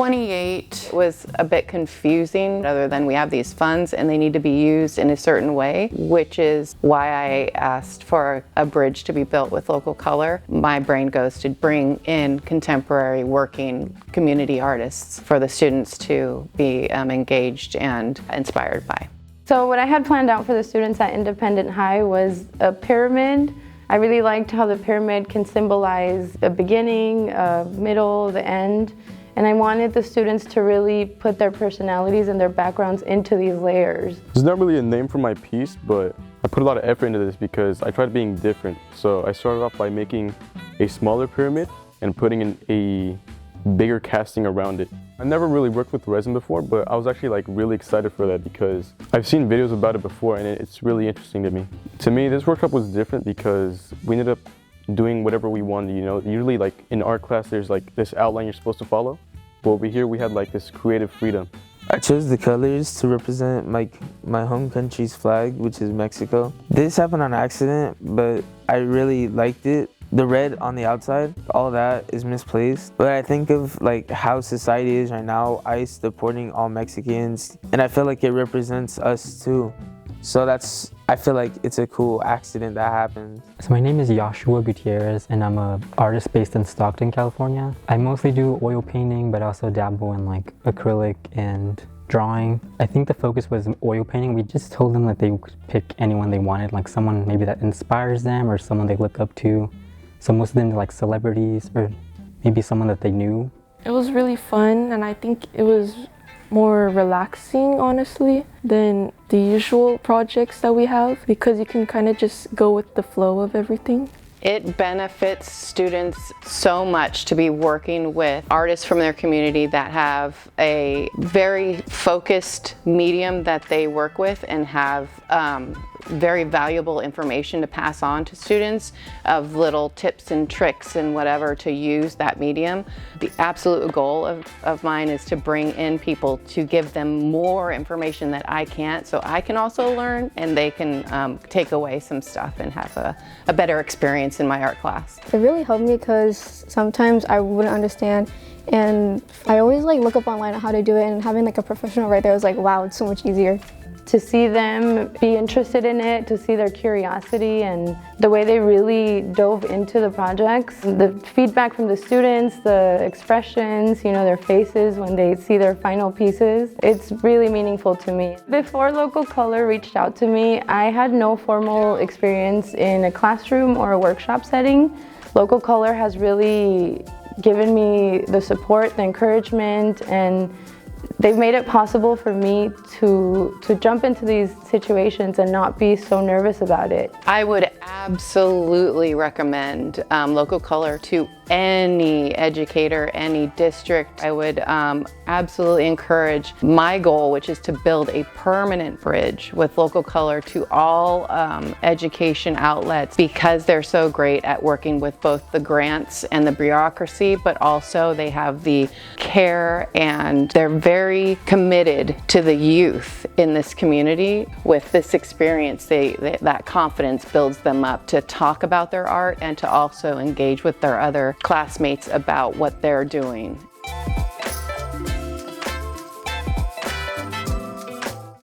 28 was a bit confusing, other than we have these funds and they need to be used in a certain way, which is why I asked for a bridge to be built with local color. My brain goes to bring in contemporary working community artists for the students to be engaged and inspired by. So what I had planned out for the students at Independent High was a pyramid. I really liked how the pyramid can symbolize a beginning, a middle, the end. And I wanted the students to really put their personalities and their backgrounds into these layers. There's not really a name for my piece, but I put a lot of effort into this because I tried being different. So I started off by making a smaller pyramid and putting in a bigger casting around it. I never really worked with resin before, but I was actually really excited for that because I've seen videos about it before and it's really interesting to me. To me, this workshop was different because we ended up doing whatever we wanted, you know. Usually in art class there's this outline you're supposed to follow, but over here we had this creative freedom. I chose the colors to represent my home country's flag, which is Mexico. This happened on accident, but I really liked it. The red on the outside, all that is misplaced. But I think of how society is right now, ICE deporting all Mexicans, and I feel like it represents us too. So I feel like it's a cool accident that happened. So my name is Yhoshua Gutierrez and I'm an artist based in Stockton, California. I mostly do oil painting, but also dabble in acrylic and drawing. I think the focus was oil painting. We just told them that they could pick anyone they wanted, someone maybe that inspires them or someone they look up to. So most of them are celebrities or maybe someone that they knew. It was really fun and I think it was more relaxing, honestly, than the usual projects that we have because you can kind of just go with the flow of everything. It benefits students so much to be working with artists from their community that have a very focused medium that they work with and have very valuable information to pass on to students of little tips and tricks and whatever to use that medium. The absolute goal of mine is to bring in people to give them more information that I can't, so I can also learn and they can take away some stuff and have a better experience in my art class. It really helped me because sometimes I wouldn't understand and I always look up online on how to do it, and having a professional right there was wow, it's so much easier. To see them be interested in it, to see their curiosity and the way they really dove into the projects, the feedback from the students, the expressions, their faces when they see their final pieces, it's really meaningful to me. Before Local Color reached out to me, I had no formal experience in a classroom or a workshop setting. Local Color has really given me the support, the encouragement, and they've made it possible for me to jump into these situations and not be so nervous about it. I would absolutely recommend Local Color to any educator, any district. I would absolutely encourage my goal, which is to build a permanent bridge with Local Color to all education outlets because they're so great at working with both the grants and the bureaucracy, but also they have the care and they're very committed to the youth in this community. With this experience, that confidence builds them up to talk about their art and to also engage with their other classmates about what they're doing.